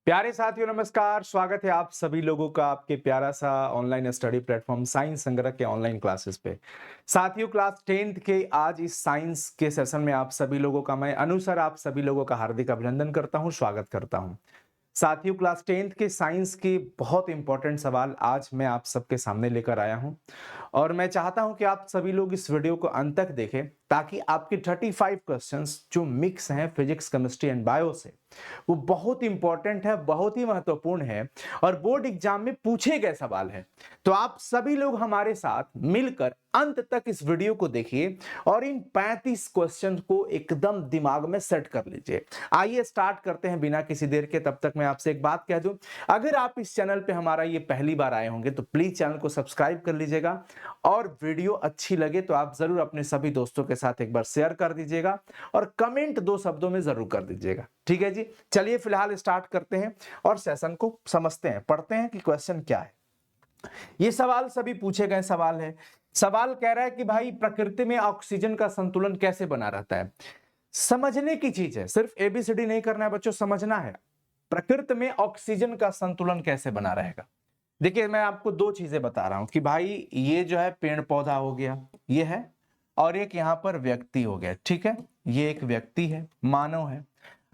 प्यारे साथियों नमस्कार। स्वागत है आप सभी लोगों का आपके प्यारा सा ऑनलाइन स्टडी प्लेटफॉर्म साइंस संग्रह के ऑनलाइन क्लासेस पे। साथियों क्लास 10th के आज इस साइंस के सेशन में आप सभी लोगों का मैं अनुसार आप सभी लोगों का हार्दिक अभिनंदन करता हूं, स्वागत करता हूं। साथियों क्लास 10th के साइंस के बहुत इंपॉर्टेंट सवाल आज मैं आप सबके सामने लेकर आया हूं और मैं चाहता हूं कि आप सभी लोग इस वीडियो को अंत तक देखें ताकि आपके 35 क्वेश्चंस जो मिक्स हैं फिजिक्स केमिस्ट्री एंड बायो से, वो बहुत इंपॉर्टेंट है, बहुत ही महत्वपूर्ण है और बोर्ड एग्जाम में पूछे गए सवाल है। तो आप सभी लोग हमारे साथ मिलकर अंत तक इस वीडियो को देखिए और इन 35 क्वेश्चन को एकदम दिमाग में सेट कर लीजिए। आइए स्टार्ट करते हैं बिना किसी देर के। तब तक मैं आपसे एक बात कह दूं, अगर आप इस चैनल पे हमारा ये पहली बार आए होंगे तो प्लीज चैनल को सब्सक्राइब कर लीजिएगा और वीडियो अच्छी लगे तो आप जरूर अपने सभी दोस्तों के साथ एक बार शेयर कर दीजिएगा और कमेंट 2 शब्दों में जरूर कर दीजिएगा। ठीक है जी, चलिए फिलहाल स्टार्ट करते हैं और सेशन को समझते हैं, पढ़ते हैं कि क्वेश्चन क्या है। ये सवाल सभी पूछे गए सवाल है। सवाल कह रहा है कि भाई प्रकृति में ऑक्सीजन का संतुलन कैसे बना रहता है। समझने की चीज है, सिर्फ एबीसीडी नहीं करना है बच्चों, समझना है प्रकृति में ऑक्सीजन का संतुलन कैसे बना रहेगा। देखिए मैं आपको दो चीजें बता रहा हूं कि भाई ये जो है पेड़ पौधा हो गया, ये है, और एक यहां पर व्यक्ति हो गया। ठीक है, ये एक व्यक्ति है, मानव है।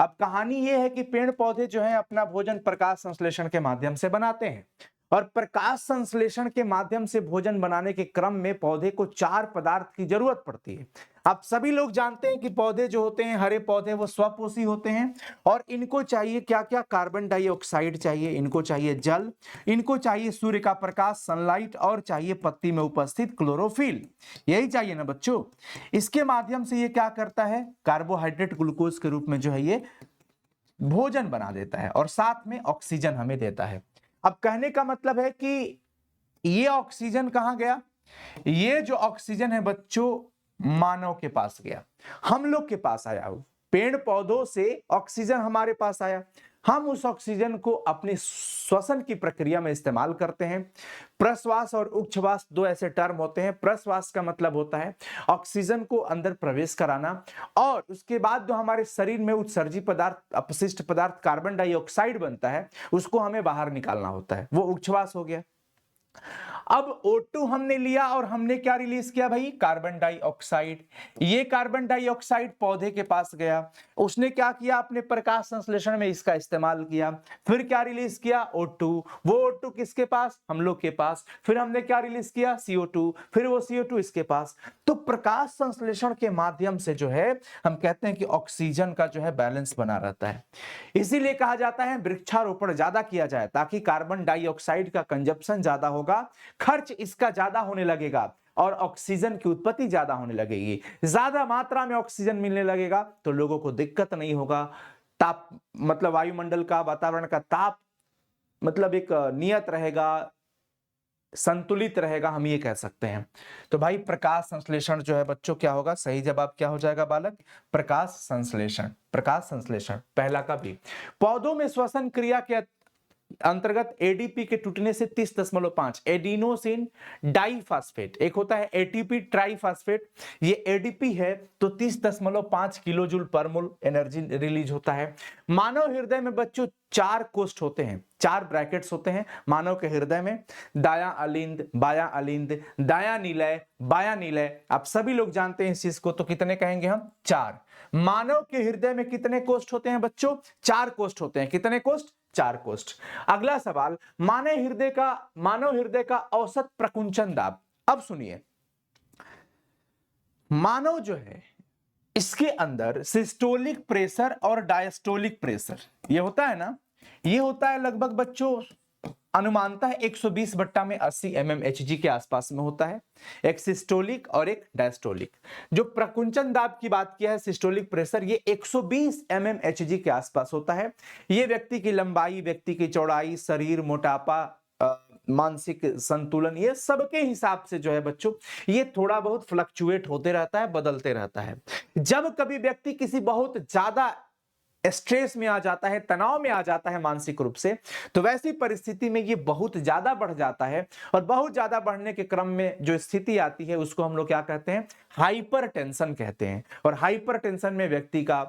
अब कहानी ये है कि पेड़ पौधे जो है अपना भोजन प्रकाश संश्लेषण के माध्यम से बनाते हैं और प्रकाश संश्लेषण के माध्यम से भोजन बनाने के क्रम में पौधे को 4 पदार्थ की जरूरत पड़ती है। आप सभी लोग जानते हैं कि पौधे जो होते हैं, हरे पौधे, वो स्वपोषी होते हैं और इनको चाहिए क्या क्या, कार्बन डाइऑक्साइड चाहिए, इनको चाहिए जल, इनको चाहिए सूर्य का प्रकाश सनलाइट, और चाहिए पत्ती में उपस्थित क्लोरोफिल। यही चाहिए ना बच्चों। इसके माध्यम से ये क्या करता है, कार्बोहाइड्रेट ग्लूकोज के रूप में जो है ये भोजन बना देता है और साथ में ऑक्सीजन हमें देता है। अब कहने का मतलब है कि ये ऑक्सीजन कहां गया, ये जो ऑक्सीजन है बच्चों मानव के पास गया, हम लोग के पास आया। हो पेड़ पौधों से ऑक्सीजन हमारे पास आया, हम उस ऑक्सीजन को अपने श्वसन की प्रक्रिया में इस्तेमाल करते हैं। प्रश्वास और उच्छ्वास दो ऐसे टर्म होते हैं। प्रश्वास का मतलब होता है ऑक्सीजन को अंदर प्रवेश कराना और उसके बाद जो हमारे शरीर में उत्सर्जित पदार्थ, अपशिष्ट पदार्थ कार्बन डाइऑक्साइड बनता है, उसको हमें बाहर निकालना होता है, वो उच्छ्वास हो गया। अब O2 हमने लिया और हमने क्या रिलीज किया भाई, कार्बन डाइऑक्साइड। ये कार्बन डाइऑक्साइड पौधे के पास गया, उसने क्या किया, अपने प्रकाश संश्लेषण में इसका इस्तेमाल किया, फिर क्या रिलीज किया, O2। वो O2 किसके पास, हम लोग के पास। फिर हमने क्या रिलीज किया, CO2, फिर वो CO2 इसके पास। तो प्रकाश संश्लेषण के माध्यम से जो है हम कहते हैं कि ऑक्सीजन का जो है बैलेंस बना रहता है। इसीलिए कहा जाता है वृक्षारोपण ज्यादा किया जाए ताकि कार्बन डाइऑक्साइड का कंजप्शन ज्यादा होगा, खर्च इसका ज्यादा होने लगेगा और ऑक्सीजन की उत्पत्ति ज्यादा होने लगेगी। ज्यादा मात्रा में ऑक्सीजन मिलने लगेगा तो लोगों को दिक्कत नहीं होगा। ताप मतलब वायुमंडल का, वातावरण का ताप मतलब एक नियत रहेगा, संतुलित रहेगा, हम ये कह सकते हैं। तो भाई प्रकाश संश्लेषण जो है बच्चों क्या होगा, सही जवाब क्या हो जाएगा बालक, प्रकाश संश्लेषण। प्रकाश संश्लेषण पहला का भी। पौधों में श्वसन क्रिया के अंतर्गत एडीपी के टूटने से 30.5 एडिनोसिन डाइफास्फेट, एक होता है एटीपी ट्राइफास्फेट, ये एडीपी है तो 30.5 किलो जूल पर मोल एनर्जी रिलीज होता है। मानव हृदय में बच्चों 4 कोष्ठ होते हैं, 4 ब्रैकेट्स होते हैं मानव के हृदय में, दायां अलिंद, बायां अलिंद, दायां निलय, बायां निलय। आप सभी लोग जानते हैं इस चीज को, तो कितने कहेंगे हम, 4। मानव के हृदय में कितने कोष्ठ होते हैं बच्चों, 4 कोष्ठ होते हैं। कितने कोष्ठ, 4 कोष्ठ। अगला सवाल, मानव हृदय का औसत प्रकुंचन दाब। अब सुनिए, मानव जो है इसके अंदर सिस्टोलिक प्रेशर और डायस्टोलिक प्रेशर ये होता है ना, ये होता है लगभग बच्चों अनुमानतः 120/80 mmHg के आसपास में होता है। एक सिस्टोलिक और एक डायस्टोलिक। जो प्रकुंचन दाब की बात किया है, सिस्टोलिक प्रेशर, ये 120 mmHg के आसपास होता है। ये व्यक्ति की लंबाई, व्यक्ति की चौड़ाई, शरीर, मोटापा, मानसिक संतुलन, ये सबके हिसाब से जो है बच्चों ये थोड़ा बहुत फ्लक्चुएट होते रहता है, बदलते रहता है। जब कभी व्यक्ति किसी बहुत ज्यादा स्ट्रेस में आ जाता है, तनाव में आ जाता है मानसिक रूप से, तो वैसी परिस्थिति में ये बहुत ज्यादा बढ़ जाता है और बहुत ज्यादा बढ़ने के क्रम में जो स्थिति आती है उसको हम लोग क्या कहते हैं, हाइपर टेंशन कहते हैं। और हाइपर टेंशन में व्यक्ति का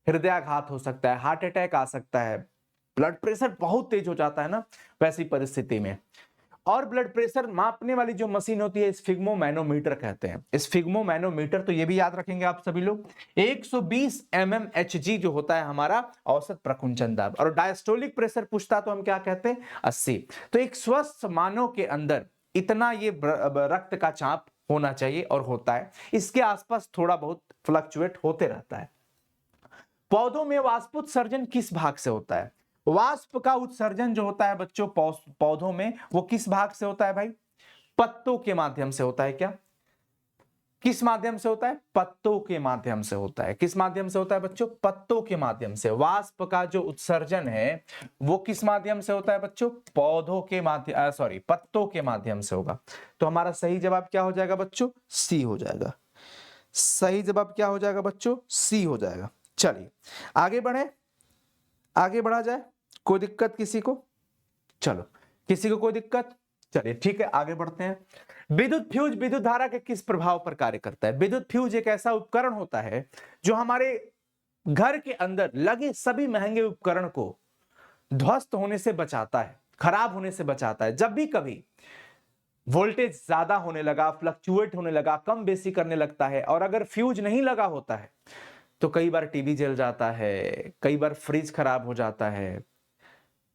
हृदयाघात हो सकता है, हार्ट अटैक आ सकता है, ब्लड प्रेशर बहुत तेज हो जाता है ना वैसी परिस्थिति में। और ब्लड प्रेशर मापने वाली जो मशीन होती है स्फिग्मोमैनोमीटर कहते हैं। स्फिग्मोमैनोमीटर तो ये भी याद रखेंगे आप सभी लोग, 120 mmHg जो होता है हमारा औसत प्रकुंचन दाब। और डायस्टोलिक प्रेशर पूछता तो हम क्या कहते हैं, 80। तो एक स्वस्थ मानव के अंदर इतना ये रक्त का चाप होना चाहिए और होता है, इसके आसपास थोड़ा बहुत फ्लक्चुएट होते रहता है। पौधों में वाष्पोत्सर्जन किस भाग से होता है? वाष्प का उत्सर्जन जो होता है बच्चों पौधों में, वो किस भाग से होता है भाई? पत्तों के माध्यम से होता है। क्या किस माध्यम से होता है? पत्तों के माध्यम से होता है। किस माध्यम से होता है बच्चों? पत्तों के माध्यम से। वाष्प का जो उत्सर्जन है वो किस माध्यम से होता है बच्चों? पौधों के माध्यम पत्तों के माध्यम से होगा। तो हमारा सही जवाब क्या हो जाएगा बच्चों? सी हो जाएगा। सही जवाब क्या हो जाएगा बच्चों? सी हो जाएगा। चलिए आगे बढ़े, आगे बढ़ा जाए। कोई दिक्कत किसी को? चलो, किसी को कोई दिक्कत? चलिए ठीक है, आगे बढ़ते हैं। विद्युत फ्यूज विद्युत धारा के किस प्रभाव पर कार्य करता है? विद्युत फ्यूज एक ऐसा उपकरण होता है जो हमारे घर के अंदर लगे सभी महंगे उपकरण को ध्वस्त होने से बचाता है, खराब होने से बचाता है। जब भी कभी वोल्टेज ज्यादा होने लगा, फ्लक्चुएट होने लगा, कम बेसी करने लगता है, और अगर फ्यूज नहीं लगा होता है तो कई बार टीवी जल जाता है, कई बार फ्रिज खराब हो जाता है,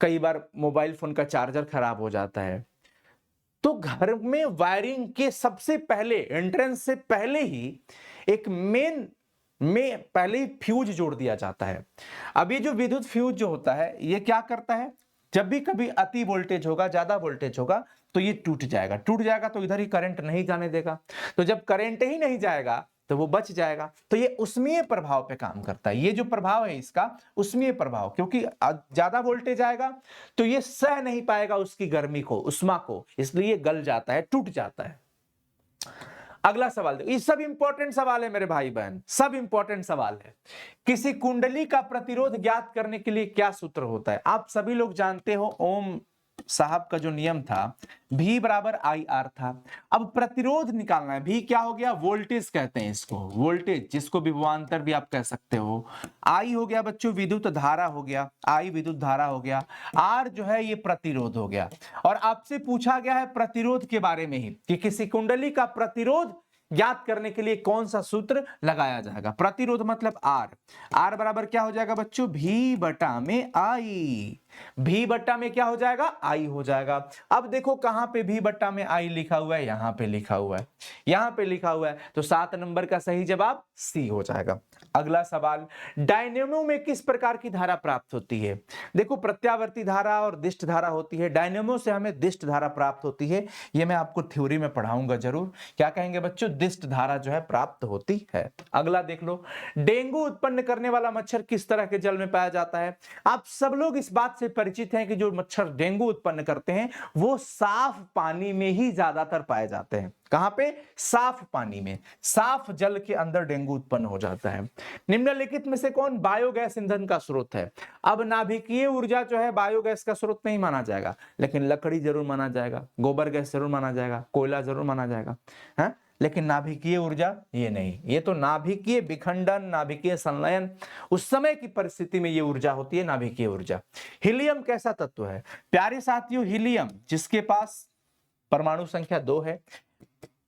कई बार मोबाइल फोन का चार्जर खराब हो जाता है। तो घर में वायरिंग के सबसे पहले, एंट्रेंस से पहले ही एक मेन में पहले ही फ्यूज जोड़ दिया जाता है। अब ये जो विद्युत फ्यूज जो होता है ये क्या करता है? जब भी कभी अति वोल्टेज होगा, ज्यादा वोल्टेज होगा, तो ये टूट जाएगा। टूट जाएगा तो इधर ही करंट नहीं जाने देगा। तो जब करंट ही नहीं जाएगा तो वो बच जाएगा। तो ये उष्मीय प्रभाव पे काम करता है। ये जो प्रभाव है इसका उष्मीय प्रभाव, क्योंकि ज्यादा वोल्टेज आएगा तो ये सह नहीं पाएगा उसकी गर्मी को, उष्मा को, इसलिए गल जाता है, टूट जाता है। अगला सवाल देखो, ये सब इंपॉर्टेंट सवाल है मेरे भाई बहन, सब इंपॉर्टेंट सवाल है। किसी कुंडली का प्रतिरोध ज्ञात करने के लिए क्या सूत्र होता है? आप सभी लोग जानते हो ओम साहब का जो नियम था, V बराबर आई आर था। अब प्रतिरोध निकालना है। V क्या हो गया? वोल्टेज कहते हैं इसको, वोल्टेज, जिसको विभवांतर भी आप कह सकते हो। I हो गया बच्चों विद्युत धारा हो गया, I विद्युत धारा हो गया। R जो है ये प्रतिरोध हो गया। और आपसे पूछा गया है प्रतिरोध के बारे में ही कि किसी कुंडली का प्रतिरोध ज्ञात करने के लिए कौन सा सूत्र लगाया जाएगा? प्रतिरोध मतलब R। R बराबर क्या हो जाएगा बच्चों? V बटा में I। भी बट्टा में क्या हो जाएगा? आई हो जाएगा। अब देखो कहां पे भी बट्टा में आई लिखा हुआ है, यहां पे लिखा हुआ है, यहां पे लिखा हुआ है, तो 7 नंबर का सही जवाब सी हो जाएगा। अगला सवाल, डायनेमो में किस प्रकार की धारा प्राप्त होती है? देखो प्रत्यावर्ती धारा और दिष्ट धारा होती है। डायनेमो से हमें दिष्ट धारा प्राप्त होती है। ये मैं आपको थ्योरी में पढ़ाऊंगा जरूर। क्या कहेंगे बच्चों? दिष्ट धारा जो है प्राप्त होती है। अगला देख लो, डेंगू उत्पन्न करने वाला मच्छर किस तरह के जल में पाया जाता है? आप सब लोग इस बात से परिचित हैं कि जो मच्छर डेंगू उत्पन्न करते हैं वो साफ पानी में ही ज्यादातर पाए जाते हैं। कहां पे? साफ पानी में, साफ जल के अंदर डेंगू उत्पन्न हो जाता है। निम्नलिखित में से कौन बायोगैस ईंधन का स्रोत है? अब नाभिकीय ऊर्जा जो है बायोगैस का स्रोत नहीं माना जाएगा, लेकिन लकड़ी जरूर माना जाएगा, गोबर गैस जरूर माना जाएगा, कोयला जरूर माना जाएगा, है? लेकिन नाभिकीय ऊर्जा ये नहीं। ये तो नाभिकीय विखंडन, नाभिकीय संलयन, उस समय की परिस्थिति में ये ऊर्जा होती है नाभिकीय ऊर्जा। हीलियम कैसा तत्व है? प्यारे साथियों, हीलियम जिसके पास परमाणु संख्या 2 है,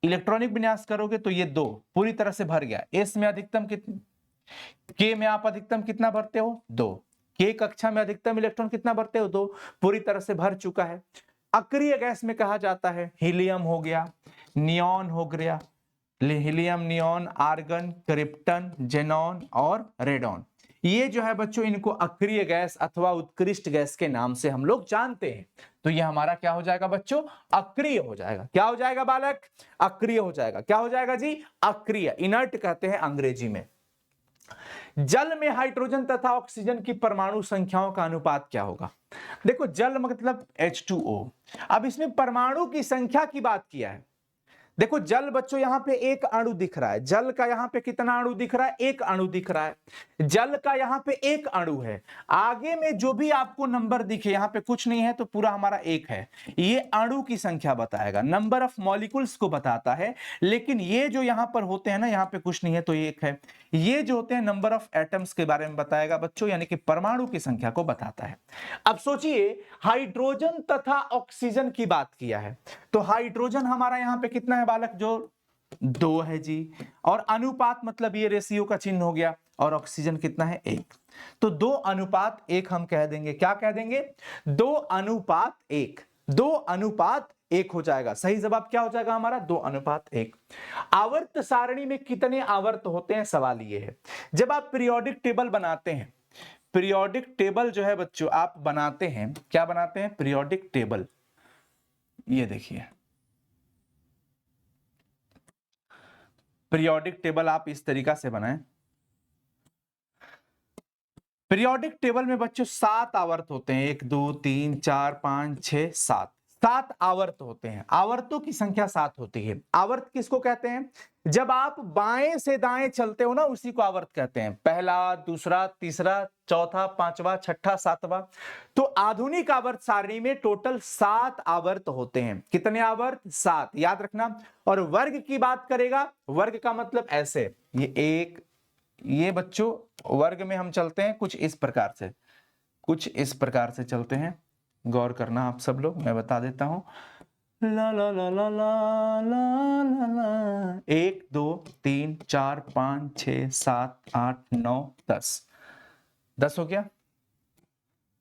इलेक्ट्रॉनिक विन्यास करोगे तो ये 2 पूरी तरह से भर गया। एस में अधिकतम कितना, के में आप अधिकतम कितना भरते हो? 2। के कक्षा में अधिकतम इलेक्ट्रॉन कितना भरते हो? 2। पूरी तरह से भर चुका है। अक्रिय गैस में कहा जाता है हीलियम हो गया, नियॉन हो गया, helium, neon, argon, krypton, xenon और रेडॉन। ये जो है बच्चों इनको अक्रिय गैस अथवा उत्कृष्ट गैस के नाम से हम लोग जानते हैं। तो ये हमारा क्या हो जाएगा बच्चों? अक्रिय हो जाएगा। क्या हो जाएगा बालक? अक्रिय हो जाएगा। क्या हो जाएगा जी? अक्रिय, इनर्ट कहते हैं अंग्रेजी में। जल में हाइड्रोजन तथा ऑक्सीजन की परमाणु संख्याओं का अनुपात क्या होगा? देखो जल मतलब H2O। अब इसमें परमाणु की संख्या की बात किया है, देखो जल बच्चों यहां पे एक अणु दिख रहा है, जल का यहां पे कितना अणु दिख रहा है, एक अणु दिख रहा है, जल का यहां पे एक अणु है। आगे में जो भी आपको नंबर दिखे, यहां पे कुछ नहीं है तो पूरा हमारा एक है, ये अणु की संख्या बताएगा, नंबर ऑफ मॉलिक्यूल्स को बताता है। लेकिन ये जो यहां पर होते हैं ना, यहां पे कुछ नहीं है तो ये एक है, ये जो होते हैं नंबर ऑफ एटम्स के बारे में बताएगा बच्चों, यानी कि परमाणु की संख्या को बताता है। अब सोचिए हाइड्रोजन तथा ऑक्सीजन की बात किया है, तो हाइड्रोजन हमारा यहां पे कितना है बालक, जो 2 है जी, और अनुपात मतलब ये रेशियो का चिन्ह हो गया, और ऑक्सीजन कितना है 1, तो 2 अनुपात 1 हम कह देंगे, क्या कह देंगे, 2 अनुपात 1, 2 अनुपात 1 हो जाएगा। सही जवाब क्या हो जाएगा हमारा, 2 अनुपात 1। आवर्त सारणी में कितने आवर्त होते हैं, सवाल ये है। जब आप पीरियोडिक टेबल बनाते हैं, पीरियोडिक टेबल जो है बच्चों आप बनाते हैं, क्या बनाते हैं, पीरियोडिक टेबल, ये देखिए पीरियोडिक टेबल आप इस तरीका से बनाएं। पीरियोडिक टेबल में बच्चों 7 आवर्त होते हैं, 1 2 3 4 5 6 7, 7 आवर्त होते हैं, आवर्तों की संख्या 7 होती है। आवर्त किसको कहते हैं, जब आप बाएं से दाएं चलते हो ना, उसी को आवर्त कहते हैं, पहला दूसरा तीसरा चौथा पांचवा छठा सातवां। तो आधुनिक आवर्त सारणी में टोटल 7 आवर्त होते हैं। कितने आवर्त, 7, याद रखना। और वर्ग की बात करेगा, वर्ग का मतलब ऐसे, ये एक, ये बच्चों वर्ग में हम चलते हैं कुछ इस प्रकार से, कुछ इस प्रकार से चलते हैं, गौर करना आप सब लोग, मैं बता देता हूं, ला ला ला ला ला ला ला ला, 1 2 3 4 5 6 7 8 9 10, 10 हो गया,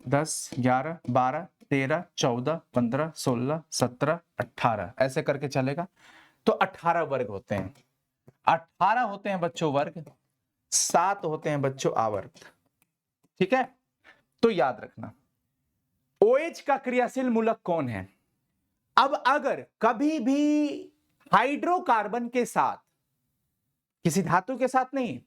10 11 12 13 14 15 16 17 18, ऐसे करके चलेगा। तो 18 वर्ग होते हैं, 18 होते हैं बच्चों वर्ग, 7 होते हैं बच्चों आवर्त। ठीक है, तो याद रखना OH का क्रियाशील मूलक कौन है। अब अगर कभी भी हाइड्रोकार्बन के साथ, किसी धातु के साथ नहीं,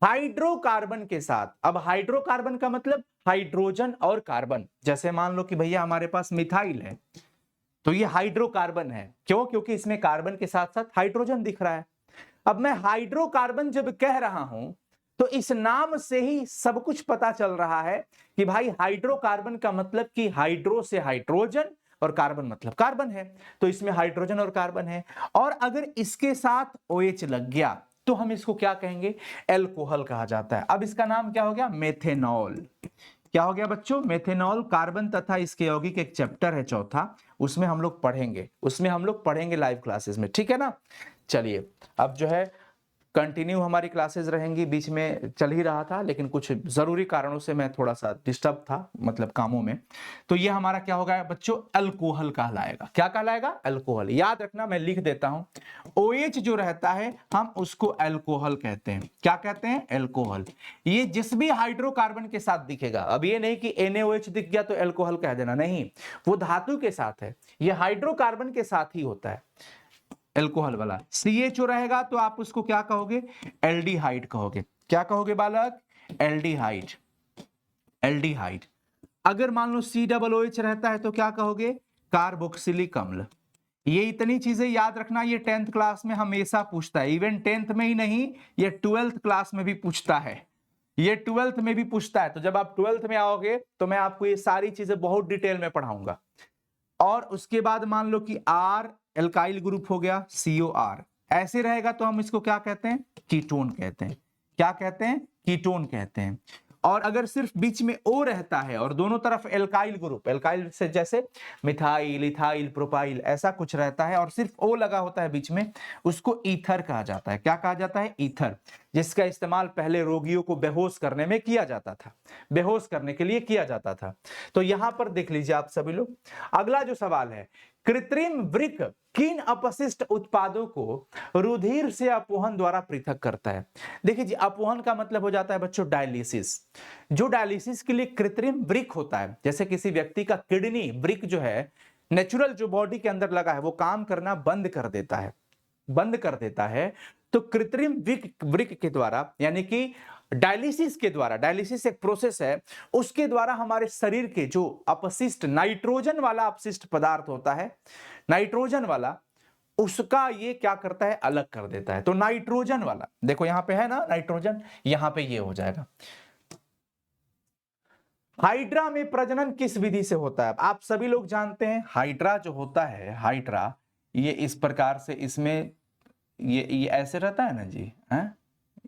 हाइड्रोकार्बन के साथ, अब हाइड्रोकार्बन का मतलब हाइड्रोजन और कार्बन, जैसे मान लो कि भैया हमारे पास मिथाइल है, तो ये हाइड्रोकार्बन है, क्यों, क्योंकि इसमें कार्बन के साथ साथ हाइड्रोजन दिख रहा है। अब मैं हाइड्रोकार्बन जब कह रहा हूं तो इस नाम से ही सब कुछ पता चल रहा है कि भाई हाइड्रोकार्बन का मतलब कि हाइड्रो से हाइड्रोजन और कार्बन मतलब कार्बन है, तो इसमें हाइड्रोजन और कार्बन है। और अगर इसके साथ OH लग गया तो हम इसको क्या कहेंगे, एल्कोहल कहा जाता है। अब इसका नाम क्या हो गया, मेथेनॉल। क्या हो गया बच्चों, मेथेनॉल। कार्बन तथा इसके यौगिक एक चैप्टर है चौथा, उसमें हम लोग पढ़ेंगे, उसमें हम लोग पढ़ेंगे लाइव क्लासेस में, ठीक है ना। चलिए अब जो है कंटिन्यू हमारी क्लासेस रहेंगी, बीच में चल ही रहा था लेकिन कुछ जरूरी कारणों से मैं थोड़ा सा डिस्टर्ब था, मतलब कामों में। तो ये हमारा क्या होगा बच्चों, अल्कोहल कहलाएगा। क्या कहलाएगा, अल्कोहल। याद रखना, मैं लिख देता हूं, OH जो रहता है हम उसको अल्कोहल कहते हैं। क्या कहते हैं, अल्कोहल। ये जिस भी हाइड्रोकार्बन के साथ दिखेगा, अब ये नहीं कि NaOH दिख गया तो अल्कोहल कह देना, नहीं, वो धातु के साथ है, ये हाइड्रोकार्बन के साथ ही होता है एल्कोहल वाला। CHO रहेगा तो आप उसको क्या कहोगे, एल्डिहाइड कहोगे। क्या कहोगे बालक, एल्डिहाइड, एल्डिहाइड। अगर मान लो COOH रहता है तो क्या कहोगे, कार्बोक्सिलिक अम्ल। ये इतनी चीजें याद रखना, ये 10th क्लास में हमेशा पूछता है, इवन 10th में ही नहीं, ये 12th क्लास में भी पूछता है, ये 12th में भी पूछता है। तो जब आप 12th में आओगे तो मैं आपको ये सारी चीजें बहुत डिटेल में पढ़ाऊंगा। और उसके बाद मान लो कि R एल्काइल ग्रुप हो गया, COR ऐसे रहेगा तो हम इसको क्या कहते हैं, कीटोन कहते हैं। क्या कहते हैं, कीटोन कहते हैं। और अगर सिर्फ बीच में O रहता है और दोनों तरफ एल्काइल ग्रुप, एल्काइल से जैसे मिथाइल इथाइल प्रोपाइल ऐसा कुछ रहता है और सिर्फ O लगा होता है बीच में, उसको ईथर कहा जाता है। क्या कहा जाता है, ईथर, जिसका इस्तेमाल पहले रोगियों को बेहोश करने में किया जाता था, बेहोश करने के लिए किया जाता था। तो यहां पर देख लीजिए आप सभी लोग, अगला जो सवाल है, कृत्रिम वृक्क किन अपशिष्ट उत्पादों को रुधिर से अपवहन द्वारा पृथक करता है। देखिए जी, अपवहन का मतलब हो जाता है बच्चों डायलिसिस। जो डायलिसिस के लिए कृत्रिम वृक्क होता है, जैसे किसी व्यक्ति का किडनी वृक्क जो है, नेचुरल जो बॉडी के अंदर लगा है वो काम करना बंद कर देता है, बंद कर देता है। तो कृत्रिम वृक्क के द्वारा, यानी कि डायलिसिस के द्वारा, डायलिसिस एक प्रोसेस है, उसके द्वारा हमारे शरीर के जो अपशिष्ट नाइट्रोजन वाला अपशिष्ट पदार्थ होता है, नाइट्रोजन वाला, उसका ये क्या करता है, अलग कर देता है। तो नाइट्रोजन वाला देखो यहां पे है ना नाइट्रोजन, यहां पे ये हो जाएगा। हाइड्रा में प्रजनन किस विधि से होता है? आप सभी लोग जानते हैं हाइड्रा जो होता है, हाइड्रा ये इस प्रकार से, इसमें ये ऐसे रहता है ना जी, है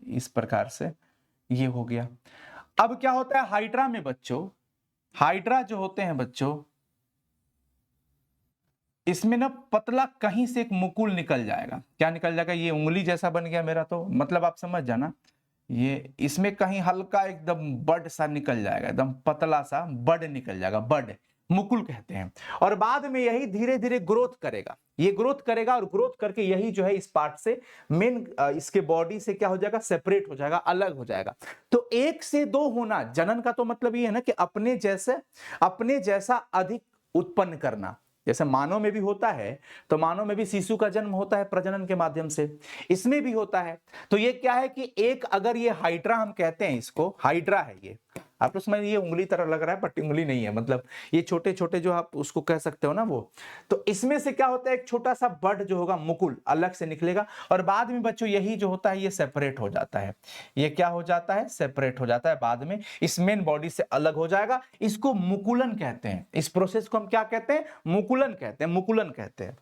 इस प्रकार से, ये हो गया। अब क्या होता है हाइड्रा में बच्चों, हाइड्रा जो होते हैं बच्चों, इसमें ना पतला कहीं से एक मुकुल निकल जाएगा। क्या निकल जाएगा? ये उंगली जैसा बन गया मेरा, तो मतलब आप समझ जाना, ये इसमें कहीं हल्का एकदम बड सा निकल जाएगा, एकदम पतला सा बड निकल जाएगा, बड मुकुल कहते हैं। और बाद में यही धीरे धीरे ग्रोथ करेगा, ये ग्रोथ करेगा और ग्रोथ करके यही जो है इस पार्ट से मेन इसके बॉडी से क्या हो जाएगा, सेपरेट हो जाएगा, अलग हो जाएगा। तो एक से दो होना, जनन का तो मतलब ये है ना कि अपने जैसा अधिक उत्पन्न करना। जैसे मानव में भी होता है, तो मानव में भी शिशु का जन्म होता है प्रजनन के माध्यम से, इसमें भी होता है। तो ये क्या है कि एक अगर ये हाइड्रा हम कहते हैं, इसको हाइड्रा है ये, आप लोग समझ, ये उंगली तरह लग रहा है बट उंगली नहीं है, मतलब ये छोटे छोटे जो आप उसको कह सकते हो ना वो। तो इसमें से क्या होता है, एक छोटा सा बड जो होगा, मुकुल अलग से निकलेगा और बाद में बच्चों यही जो होता है ये सेपरेट हो जाता है। ये क्या हो जाता है, सेपरेट हो जाता है, बाद में इस मेन बॉडी से अलग हो जाएगा। इसको मुकुलन कहते हैं, इस प्रोसेस को हम क्या कहते हैं, मुकुलन कहते हैं, मुकुलन कहते हैं।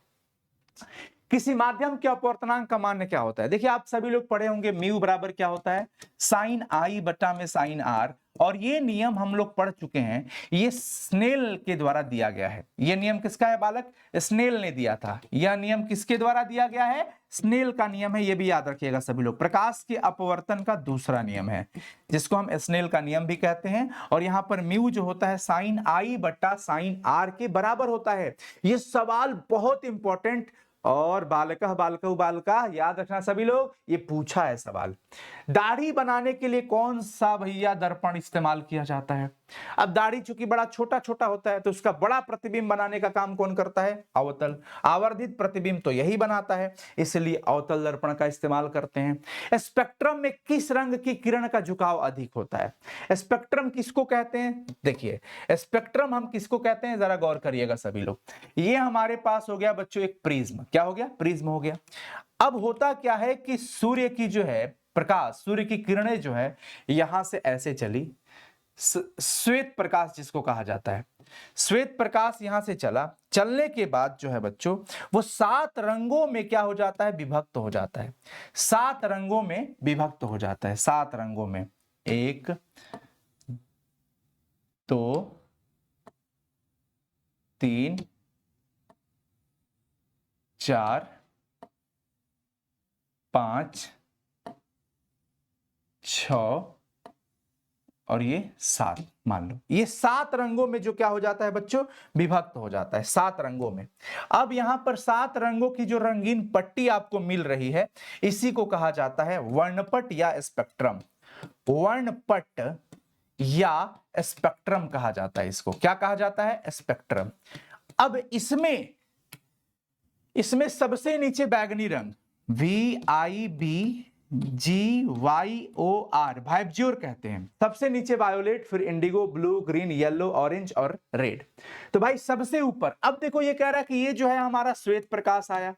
किसी माध्यम के अपवर्तनांक का मान क्या होता है? देखिए आप सभी लोग पढ़े होंगे म्यू बराबर क्या होता है, साइन आई बटा में साइन आर। और ये नियम हम लोग पढ़ चुके हैं, ये स्नेल के द्वारा दिया गया है। ये नियम किसका है बालक? स्नेल ने दिया था। यह नियम किसके द्वारा दिया गया है? स्नेल का नियम है, ये भी याद रखिएगा सभी लोग। प्रकाश के अपवर्तन का दूसरा नियम है, जिसको हम स्नेल का नियम भी कहते हैं। और यहां पर म्यू जो होता है साइन आई बटा साइन आर के बराबर होता है। ये सवाल बहुत इंपॉर्टेंट और बालका बालका बालका याद रखना सभी लोग, ये पूछा है सवाल। दाढ़ी बनाने के लिए कौन सा भैया दर्पण इस्तेमाल किया जाता है? अब दाढ़ी चूंकि बड़ा छोटा छोटा होता है, तो उसका बड़ा प्रतिबिंब बनाने का काम कौन करता है? अवतल। आवर्धित प्रतिबिंब तो यही बनाता है, इसलिए अवतल दर्पण का इस्तेमाल करते हैं। स्पेक्ट्रम में किस रंग की किरण का झुकाव अधिक होता है? स्पेक्ट्रम किसको कहते हैं? देखिए स्पेक्ट्रम हम किसको कहते हैं, जरा गौर करिएगा सभी लोग। ये हमारे पास हो गया बच्चों एक प्रिज्म, क्या हो गया? प्रिज्म हो गया। अब होता क्या है कि सूर्य की जो है प्रकाश, सूर्य की किरणें जो है यहां से ऐसे चली, श्वेत प्रकाश जिसको कहा जाता है, श्वेत प्रकाश यहां से चला, चलने के बाद जो है बच्चों वो 7 रंगों में क्या हो जाता है? विभक्त हो जाता है। 7 रंगों में विभक्त हो जाता है, 7 रंगों में, 1 2 3 4 5 6 और ये 7, मान लो ये 7 रंगों में जो क्या हो जाता है बच्चों? विभक्त हो जाता है, 7 रंगों में। अब यहां पर 7 रंगों की जो रंगीन पट्टी आपको मिल रही है, इसी को कहा जाता है वर्णपट या स्पेक्ट्रम। वर्णपट या स्पेक्ट्रम कहा जाता है इसको। क्या कहा जाता है? स्पेक्ट्रम। अब इसमें सबसे नीचे बैगनी रंग VIBGYOR वाइब्ज्योर कहते हैं। सबसे नीचे वायोलेट, फिर Indigo, blue, green, yellow, orange और रेड। तो भाई सबसे ऊपर, अब देखो ये कह रहा है कि ये जो है हमारा श्वेत प्रकाश आया,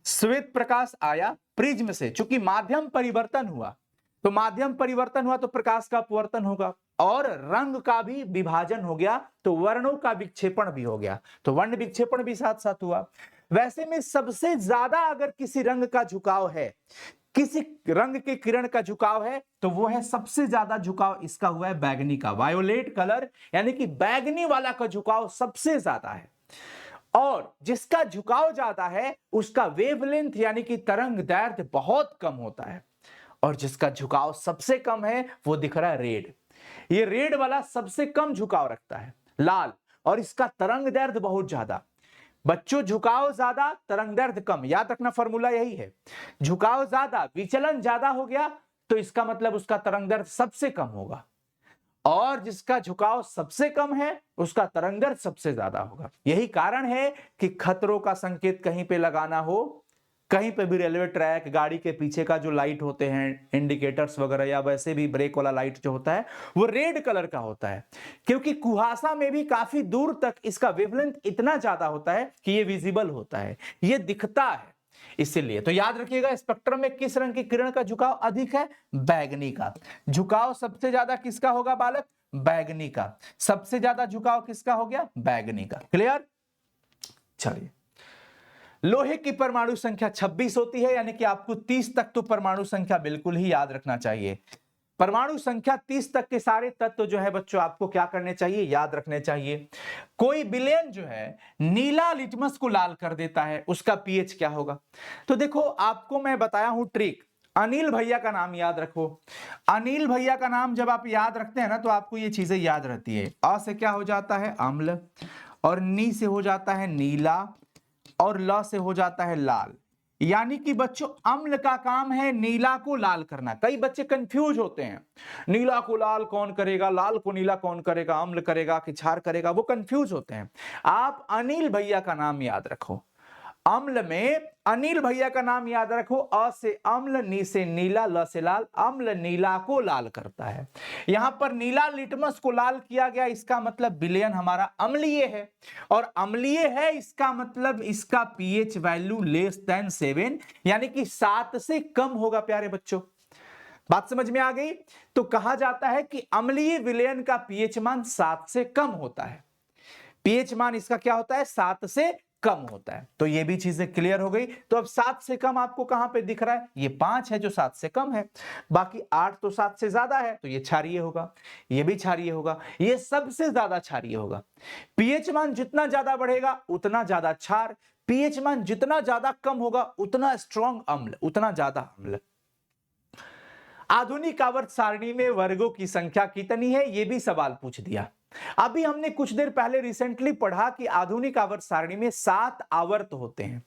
श्वेत प्रकाश आया प्रिज्म से। चूंकि माध्यम परिवर्तन हुआ, तो माध्यम परिवर्तन हुआ तो प्रकाश का अपवर्तन होगा और रंग का भी विभाजन हो गया, तो वर्णों का विक्षेपण भी हो गया, तो वर्ण विक्षेपण भी साथ साथ हुआ। वैसे में सबसे ज्यादा अगर किसी रंग का झुकाव है, किसी रंग के किरण का झुकाव है, तो वो है सबसे ज्यादा झुकाव इसका हुआ है बैगनी का, वायोलेट कलर, यानी कि बैगनी वाला का झुकाव सबसे ज्यादा है। और जिसका झुकाव ज्यादा है उसका वेवलेंथ यानी कि तरंग दैर्ध्य बहुत कम होता है। और जिसका झुकाव सबसे कम है वो दिख रहा है रेड। ये रेड वाला सबसे कम झुकाव रखता है, लाल, और इसका तरंग दैर्ध्य बहुत ज्यादा। बच्चों झुकाव ज्यादा, तरंग दैर्ध्य कम, याद रखना फॉर्मूला यही है। झुकाव ज्यादा, विचलन ज्यादा हो गया तो इसका मतलब उसका तरंग दैर्ध्य सबसे कम होगा, और जिसका झुकाव सबसे कम है उसका तरंग दैर्ध्य सबसे ज्यादा होगा। यही कारण है कि खतरों का संकेत कहीं पे लगाना हो कहीं पे भी रेलवे ट्रैक, गाड़ी के पीछे का जो लाइट होते हैं, इंडिकेटर्स वगैरह, या वैसे भी ब्रेक वाला लाइट जो होता है वो रेड कलर का होता है, क्योंकि कुहासा में भी काफी दूर तक इसका वेवलेंथ इतना ज्यादा होता है कि ये विजिबल होता है, ये दिखता है। इसीलिए तो याद रखिएगा, स्पेक्ट्रम में किस रंग की किरण का झुकाव अधिक है? बैगनी का। झुकाव सबसे ज्यादा किसका होगा बालक? बैगनी का। सबसे ज्यादा झुकाव किसका हो गया? बैगनी का। क्लियर? चलिए, लोहे की परमाणु संख्या 26 होती है, यानी कि आपको 30 तक तो परमाणु संख्या बिल्कुल ही याद रखना चाहिए। परमाणु संख्या 30 तक के सारे तत्व जो है बच्चों आपको क्या करने चाहिए? याद रखने चाहिए। कोई विलेन जो है नीला लिटमस को लाल कर देता है, उसका पीएच क्या होगा? तो देखो, आपको मैं बताया हूं ट्रिक। अनिल भैया का नाम याद रखो। अनिल भैया का नाम जब आप याद रखते हैं ना, तो आपको ये चीजें याद रहती है। अ से क्या हो जाता है? अम्ल, और नी से हो जाता है नीला, और ल से हो जाता है लाल। यानी कि बच्चों, अम्ल का काम है नीला को लाल करना। कई बच्चे कंफ्यूज होते हैं, नीला को लाल कौन करेगा, लाल को नीला कौन करेगा, अम्ल करेगा कि क्षार करेगा, वो कंफ्यूज होते हैं। आप अनिल भैया का नाम याद रखो। अम्ल में अनिल भैया का नाम याद रखो। अ से अम्ल, नी से नीला, ल से लाल। अम्ल नीला को लाल करता है। यहां पर नीला लिटमस को लाल किया गया, इसका मतलब विलयन हमारा अम्लीय है, और अम्लीय है इसका मतलब इसका पीएच वैल्यू लेस देन 7, यानी कि 7 से कम होगा। प्यारे बच्चों, बात समझ में आ गई? तो कहा जाता है कि अम्लीय विलयन का पीएच मान 7 से कम होता है। पीएच मान इसका क्या होता है? 7 से कम होता है। तो ये भी चीजें क्लियर हो गई। तो अब 7 से कम आपको कहां पे दिख रहा है? ये 5 है जो 7 से कम है। बाकी 8 तो 7 से ज्यादा है, तो ये क्षारीय होगा, ये भी क्षारीय होगा, ये सबसे ज्यादा क्षारीय होगा। पीएच मान जितना ज्यादा बढ़ेगा उतना ज्यादा क्षार, पीएच मान जितना ज्यादा कम होगा उतना स्ट्रॉन्ग अम्ल, उतना ज्यादा अम्ल। आधुनिक आवर्त सारणी में वर्गों की संख्या कितनी है? यह भी सवाल पूछ दिया। अभी हमने कुछ देर पहले रिसेंटली पढ़ा कि आधुनिक आवर्त सारणी में 7 आवर्त होते हैं,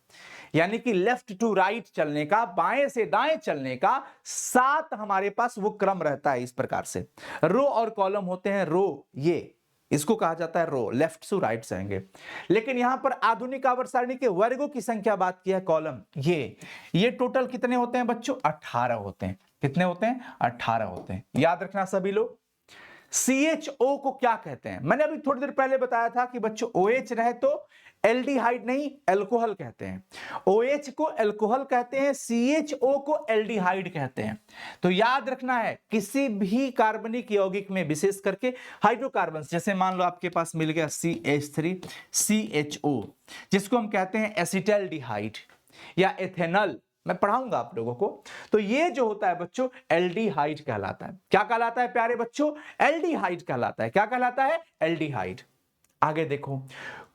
यानी कि लेफ्ट टू राइट चलने का, बाएं से दाएं चलने का 7 हमारे पास वो क्रम रहता है। इस प्रकार से रो और कॉलम होते हैं। रो, ये इसको कहा जाता है रो, लेफ्ट टू राइट जाएंगे। लेकिन यहां पर आधुनिक आवर्त सारणी के वर्गों की संख्या बात की है, कॉलम, ये टोटल कितने होते हैं बच्चों? 18 होते हैं। कितने होते हैं? 18 होते हैं। याद रखना सभी लोग। CHO को क्या कहते हैं? मैंने अभी थोड़ी देर पहले बताया था कि बच्चों OH रहे तो एल्डिहाइड नहीं, एल्कोहल कहते हैं। OH को एल्कोहल कहते हैं, CHO को एल्डिहाइड कहते हैं। तो याद रखना है, किसी भी कार्बनिक यौगिक में, विशेष करके हाइड्रोकार्बन, जैसे मान लो आपके पास मिल गया CH3 CHO, जिसको हम कहते हैं एसिटल्डिहाइड या एथेनॉल, मैं पढ़ाऊंगा आप लोगों को। तो ये जो होता है बच्चों एल्डिहाइड कहलाता है। क्या कहलाता है प्यारे बच्चों? एल्डिहाइड कहलाता है। क्या कहलाता है? एल्डिहाइड। आगे देखो,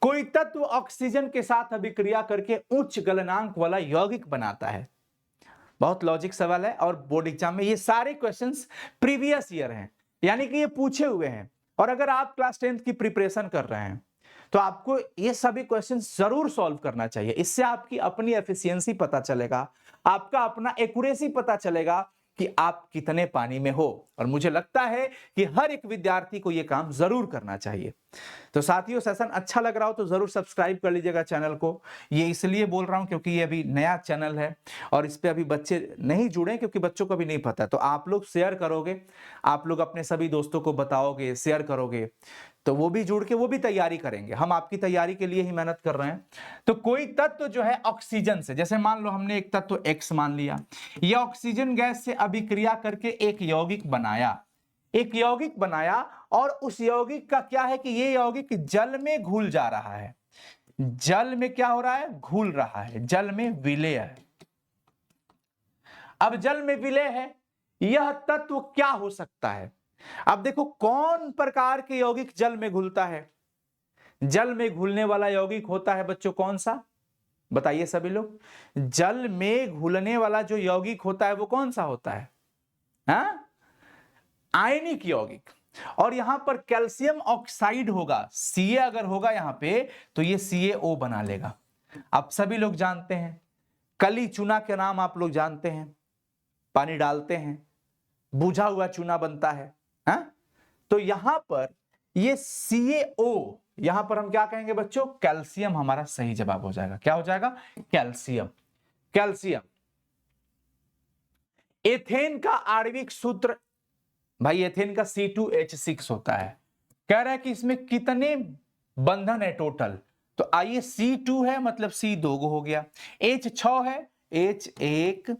कोई तत्व ऑक्सीजन के साथ अभिक्रिया करके उच्च गलनांक वाला यौगिक बनाता है। बहुत लॉजिक सवाल है, और बोर्ड एग्जाम में ये सारे क्वेश्चंस प्रीवियस ईयर हैं, यानी कि ये पूछे हुए हैं। और अगर आप क्लास 10th की प्रिपरेशन कर रहे हैं तो आपको ये सभी क्वेश्चन जरूर सॉल्व करना चाहिए। इससे आपकी अपनी एफिशिएंसी पता चलेगा, आपका अपना एक्यूरेसी पता चलेगा कि आप कितने पानी में हो। और मुझे लगता है कि हर एक विद्यार्थी को यह काम जरूर करना चाहिए। तो साथियों, सेशन अच्छा लग रहा हो तो जरूर सब्सक्राइब कर लीजिएगा चैनल को। ये इसलिए बोल रहा हूं क्योंकि ये अभी नया चैनल है और इस पे अभी बच्चे नहीं जुड़े, क्योंकि बच्चों को भी नहीं पता। तो आप लोग शेयर करोगे, आप लोग अपने सभी दोस्तों को बताओगे, शेयर करोगे, तो वो भी जुड़ के वो भी तैयारी करेंगे। हम आपकी तैयारी के लिए ही मेहनत कर रहे हैं। तो कोई तत्व जो है ऑक्सीजन से, जैसे मान लो हमने एक तत्व X मान लिया, यह ऑक्सीजन गैस से अभिक्रिया करके एक यौगिक बनाया, और उस यौगिक का क्या है कि ये यौगिक जल में घुल जा रहा है। जल में क्या हो रहा है? घुल रहा है, जल में विलय है। अब जल में विलय है, यह तत्व क्या हो सकता है? अब देखो, कौन प्रकार के यौगिक जल में घुलता है? जल में घुलने वाला यौगिक होता है बच्चों कौन सा? बताइए सभी लोग। जल में घुलने वाला जो यौगिक होता है वो कौन सा होता है? हाँ? आयनिक यौगिक। और यहां पर कैल्शियम ऑक्साइड होगा, Ca अगर होगा यहां पे तो ये CaO बना लेगा। आप सभी लोग जानते हैं, कली चूना के नाम आप लोग जानते हैं, पानी डालते हैं, बुझा हुआ चूना बनता है। हाँ? तो यहां पर ये CaO, यहां पर हम क्या कहेंगे बच्चों? कैल्शियम हमारा सही जवाब हो जाएगा। क्या हो जाएगा? कैल्शियम। कैल्शियम। एथेन का आणविक सूत्र भाई, एथेन का C2H6 होता है। कह रहा है कि इसमें कितने बंधन है टोटल, तो आइए C2 है मतलब C 2 हो गया, H 6 है, H 1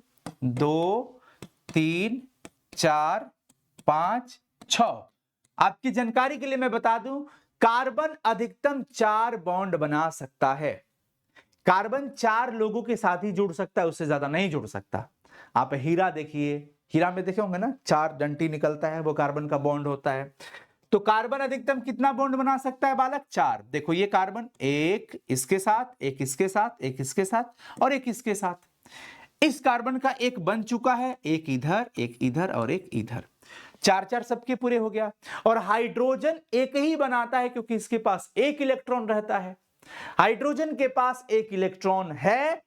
2 3 4 5 6। आपकी जानकारी के लिए मैं बता दूं, कार्बन अधिकतम 4 बॉन्ड बना सकता है। कार्बन 4 लोगों के साथ ही जुड़ सकता है, उससे ज्यादा नहीं जुड़ सकता। आप हीरा देखिए, हीरा में देखे होंगे ना, 4 डंटी निकलता है, वो कार्बन का बॉन्ड होता है। तो कार्बन अधिकतम कितना बॉन्ड बना सकता है बालक? 4। देखो ये कार्बन, एक इसके साथ, एक इसके साथ, एक इसके साथ और एक इसके साथ। इस कार्बन का एक बन चुका है, एक इधर और एक इधर, 4 सबके पूरे हो गया। और हाइड्रोजन एक ही बनाता है क्योंकि इसके पास एक इलेक्ट्रॉन रहता है। हाइड्रोजन के पास एक इलेक्ट्रॉन है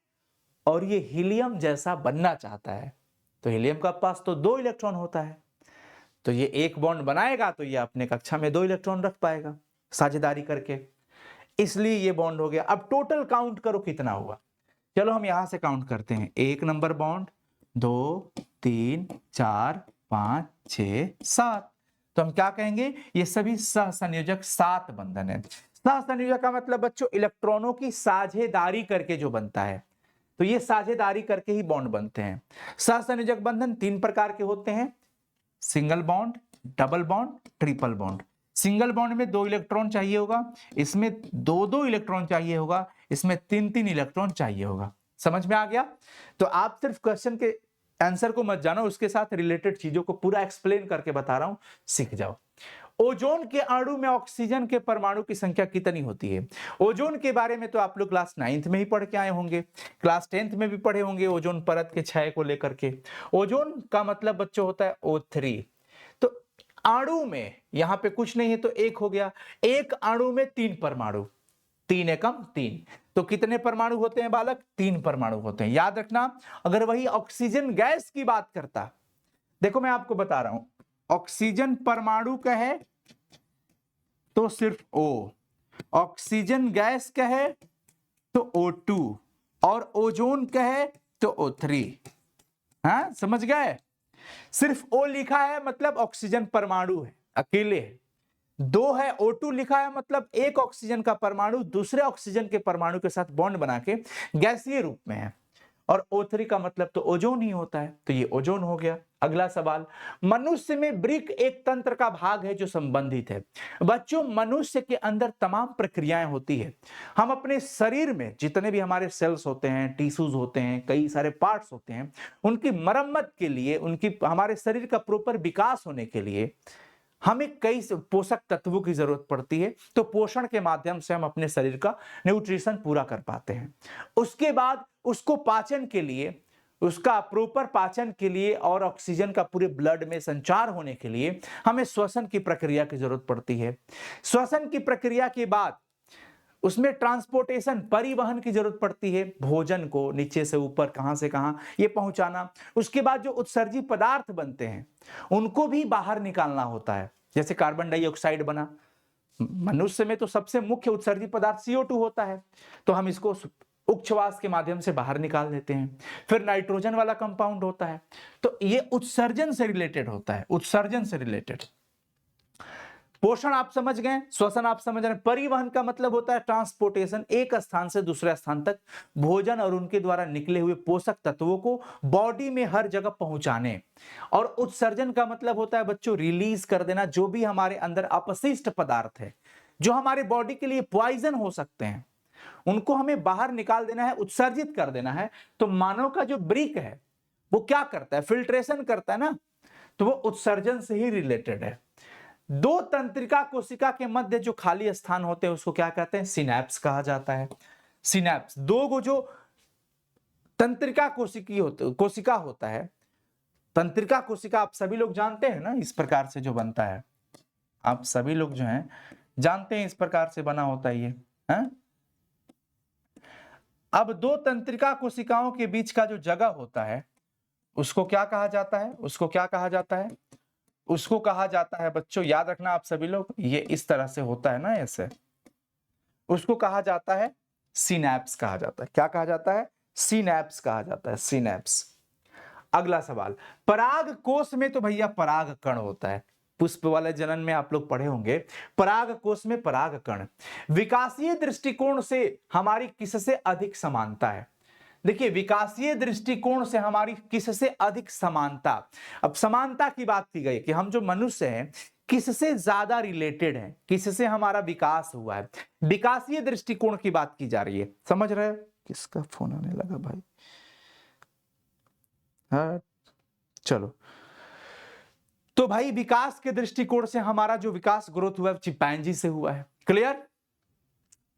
और ये हीलियम जैसा बनना चाहता है, तो हीलियम का पास तो 2 इलेक्ट्रॉन होता है, तो ये एक बॉन्ड बनाएगा तो ये अपने कक्षा में 2 इलेक्ट्रॉन रख पाएगा साझेदारी करके, इसलिए ये बॉन्ड हो गया। अब टोटल काउंट करो कितना हुआ, चलो हम यहां से काउंट करते हैं। 1 नंबर बॉन्ड, 2 3 4 5 6 7, तो हम क्या कहेंगे, ये सभी सहसंयोजक 7 बंधन है। सहसंयोजक का मतलब बच्चों इलेक्ट्रॉनों की साझेदारी करके जो बनता है, तो ये साझेदारी करके ही बॉन्ड बनते हैं। सहसंयोजक बंधन 3 प्रकार के होते हैं, single bond, double bond, triple bond. Single bond में 2 इलेक्ट्रॉन चाहिए होगा, इसमें 2 इलेक्ट्रॉन चाहिए होगा, इसमें 3 इलेक्ट्रॉन चाहिए होगा। समझ में आ गया? तो आप सिर्फ क्वेश्चन के आंसर को मत जानो, उसके साथ रिलेटेड चीजों को पूरा एक्सप्लेन करके बता रहा हूं, सीख जाओ। ओजोन के अणु में ऑक्सीजन के परमाणु की संख्या कितनी होती है? ओजोन के बारे में तो आप लोग क्लास 9th में ही पढ़ के आए होंगे, क्लास 10th में भी पढ़े होंगे ओजोन परत के क्षय को लेकर के। ओजोन का मतलब बच्चों होता है O3। तो अणु में यहां पे कुछ नहीं है तो 1 हो गया, एक अणु में 3 परमाणु, 3 एकम 3, तो कितने परमाणु होते हैं बालक? 3 परमाणु होते हैं। याद रखना, अगर वही ऑक्सीजन गैस की बात करता, देखो मैं आपको बता रहा हूं, ऑक्सीजन परमाणु कहे तो सिर्फ O, ऑक्सीजन गैस कहे तो O2 और ओजोन कहे तो O3। हाँ समझ गए? सिर्फ O लिखा है मतलब ऑक्सीजन परमाणु है, अकेले है। 2 है, O2 लिखा है मतलब एक ऑक्सीजन का परमाणु दूसरे ऑक्सीजन के परमाणु के साथ बॉन्ड बना के गैसीय रूप में है, और O3 का मतलब तो ओजोन ही होता है, तो ये ओजोन हो गया। अगला सवाल, मनुष्य में वृक्क एक तंत्र का भाग है जो संबंधित है। बच्चों मनुष्य के अंदर तमाम प्रक्रियाएं होती है। हम अपने शरीर में जितने भी हमारे सेल्स होते हैं, टिश्यूज होते हैं, कई सारे पार्ट्स होते हैं, उनकी मरम्मत के लिए, उनकी हमारे शरीर का प्रॉपर विकास होने के लिए हमें कई पोषक तत्वों की जरूरत पड़ती है। तो पोषण के माध्यम से हम अपने शरीर का न्यूट्रिशन पूरा कर पाते हैं। उसके बाद उसको पाचन के लिए, उसका प्रॉपर पाचन के लिए और ऑक्सीजन का पूरे ब्लड में संचार होने के लिए हमें श्वसन की प्रक्रिया की जरूरत पड़ती है। श्वसन की प्रक्रिया के बाद उसमें ट्रांसपोर्टेशन, परिवहन की जरूरत पड़ती है, भोजन को नीचे से ऊपर कहां से कहां ये पहुंचाना। उसके बाद जो उत्सर्जी पदार्थ बनते हैं उनको भी बाहर निकालना होता है, जैसे कार्बन डाइऑक्साइड बना, मनुष्य में तो सबसे मुख्य उत्सर्जी पदार्थ CO2 होता है, तो हम इसको उच्छ्वास के माध्यम से बाहर निकाल देते हैं। फिर नाइट्रोजन वाला कंपाउंड होता है, तो ये उत्सर्जन से रिलेटेड होता है, उत्सर्जन से रिलेटेड। पोषण आप समझ गए, श्वसन आप समझ रहे हैं, परिवहन का मतलब होता है ट्रांसपोर्टेशन, एक स्थान से दूसरे स्थान तक भोजन और उनके द्वारा निकले हुए पोषक तत्वों को बॉडी में हर जगह पहुंचाने। और उत्सर्जन का मतलब होता है बच्चों रिलीज कर देना, जो भी हमारे अंदर अपशिष्ट पदार्थ है, जो हमारे बॉडी के लिए पॉइजन हो सकते हैं, उनको हमें बाहर निकाल देना है, उत्सर्जित कर देना है। तो मानव का जो ब्रिक है वो क्या करता है? फिल्ट्रेशन करता है ना, तो वो उत्सर्जन से ही रिलेटेड है। 2 तंत्रिका कोशिका के मध्य जो खाली स्थान होते हैं उसको क्या कहते हैं? सिनैप्स कहा जाता है। सिनैप्स, 2 जो तंत्रिका कोशिका होता है, तंत्रिका कोशिका आप सभी लोग जानते हैं ना, इस प्रकार से जो बनता है, आप सभी लोग जो हैं जानते हैं इस प्रकार से बना होता है ये, है? अब 2 तंत्रिका कोशिकाओं के बीच का जो जगह होता है उसको क्या कहा जाता है? उसको क्या कहा जाता है? उसको कहा जाता है बच्चों, याद रखना आप सभी लोग, ये इस तरह से होता है ना ऐसे, उसको कहा जाता है सिनैप्स कहा जाता है। क्या कहा जाता है? सिनैप्स कहा जाता है, सिनैप्स। अगला सवाल, पराग कोश में तो भैया पराग कण होता है, पुष्प वाले जनन में आप लोग पढ़े होंगे, पराग कोश में पराग कण। विकासीय दृष्टिकोण से हमारी किससे अधिक समानता है? देखिए, विकासीय दृष्टिकोण से हमारी किससे अधिक समानता। अब समानता की बात की गई कि हम जो मनुष्य हैं किससे ज्यादा रिलेटेड हैं, किससे हमारा विकास हुआ है, विकासीय दृष्टिकोण की बात की जा रही है। समझ रहे हो? किसका फोन आने लगा भाई? हाँ चलो, तो भाई विकास के दृष्टिकोण से हमारा जो विकास ग्रोथ हुआ है चिंपैंजी से हुआ है। क्लियर?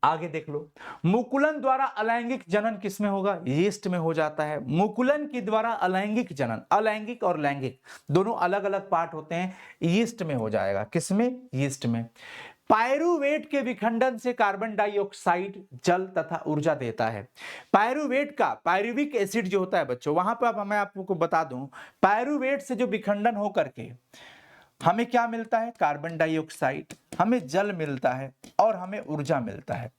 आगे देख लो, मुकुलन द्वारा अलैंगिक जनन किसमें होगा? यीस्ट में हो जाता है। मुकुलन के द्वारा अलैंगिक जनन, अलैंगिक और लैंगिक दोनों अलग अलग पार्ट होते हैं, यीस्ट में हो जाएगा। किसमें? यीस्ट में। पायरुवेट के विखंडन से कार्बन डाइऑक्साइड, जल तथा ऊर्जा देता है। पायरुवेट का, पायरुविक एसिड जो होता है बच्चों, वहां पर मैं आपको बता दूं, पायरुवेट से जो विखंडन हो करके हमें क्या मिलता है? कार्बन डाइऑक्साइड, हमें जल मिलता है और हमें ऊर्जा मिलता है।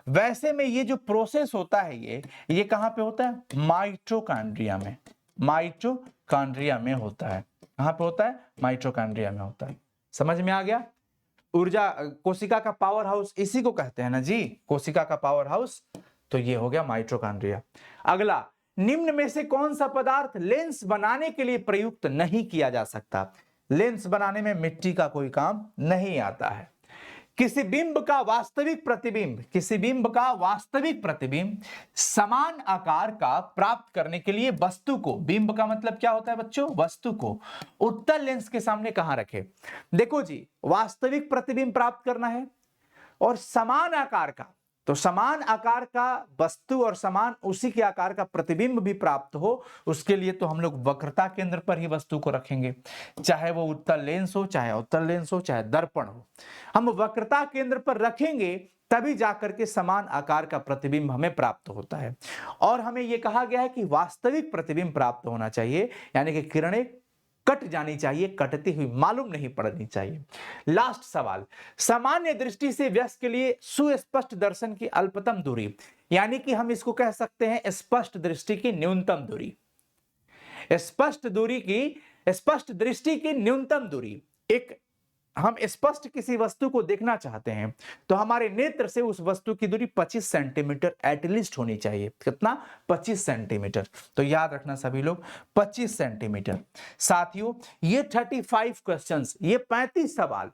वैसे में ये जो प्रोसेस होता है ये कहां पे होता है? माइटोकॉन्ड्रिया में, माइटोकॉन्ड्रिया में होता है। कहां पे होता है? माइटोकॉन्ड्रिया में होता है। समझ में आ गया? ऊर्जा, कोशिका का पावर हाउस इसी को कहते हैं ना जी, कोशिका का पावर हाउस। तो ये हो गया माइटोकॉन्ड्रिया। अगला, निम्न में से कौन सा पदार्थ लेंस बनाने के लिए प्रयुक्त नहीं किया जा सकता? लेंस बनाने में मिट्टी का कोई काम नहीं आता है। किसी बिंब का वास्तविक प्रतिबिंब, किसी बिंब का वास्तविक प्रतिबिंब समान आकार का प्राप्त करने के लिए वस्तु को, बिंब का मतलब क्या होता है बच्चों? वस्तु को उत्तल लेंस के सामने कहां रखे? देखो जी, वास्तविक प्रतिबिंब प्राप्त करना है और समान आकार का, तो समान आकार का वस्तु और समान उसी के आकार का प्रतिबिंब भी प्राप्त हो, उसके लिए तो हम लोग वक्रता केंद्र पर ही वस्तु को रखेंगे। चाहे वो उत्तल लेंस हो, चाहे अवतल लेंस हो, चाहे दर्पण हो, हम वक्रता केंद्र पर रखेंगे तभी जाकर के समान आकार का प्रतिबिंब हमें प्राप्त होता है। और हमें यह कहा गया है कि वास्तविक प्रतिबिंब प्राप्त होना चाहिए, यानी कि किरणें कट जानी चाहिए, कटती हुई मालूम नहीं पड़नी चाहिए। लास्ट सवाल, सामान्य दृष्टि से वयस्क के लिए सुस्पष्ट दर्शन की अल्पतम दूरी, यानी कि हम इसको कह सकते हैं स्पष्ट दृष्टि की न्यूनतम दूरी। स्पष्ट दृष्टि की न्यूनतम दूरी, एक हम स्पष्ट किसी वस्तु को देखना चाहते हैं तो हमारे नेत्र से उस वस्तु की दूरी 25 सेंटीमीटर एटलीस्ट होनी चाहिए। कितना? 25 सेंटीमीटर। तो याद रखना सभी लोग, 25 सेंटीमीटर। साथियों, ये 35 क्वेश्चंस, ये 35 सवाल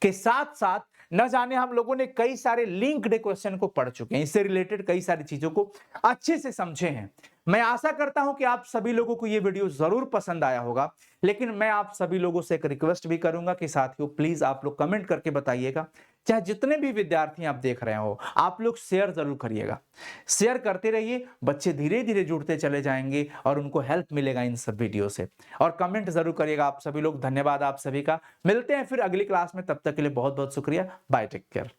के साथ साथ न जाने हम लोगों ने कई सारे लिंक्ड क्वेश्चन को पढ़ चुके हैं, इससे रिलेटेड कई सारी चीजों को अच्छे से समझे हैं। मैं आशा करता हूं कि आप सभी लोगों को यह वीडियो जरूर पसंद आया होगा, लेकिन मैं आप सभी लोगों से एक रिक्वेस्ट भी करूंगा कि साथियों प्लीज आप लोग कमेंट करके बताइएगा, चाहे जितने भी विद्यार्थी आप देख रहे हो, आप लोग शेयर जरूर करिएगा। शेयर करते रहिए, बच्चे धीरे धीरे जुड़ते चले जाएंगे और उनको हेल्प मिलेगा इन सब वीडियो से। और कमेंट जरूर करिएगा आप सभी लोग। धन्यवाद आप सभी का। मिलते हैं फिर अगली क्लास में, तब तक के लिए बहुत बहुत शुक्रिया। Bye, take care.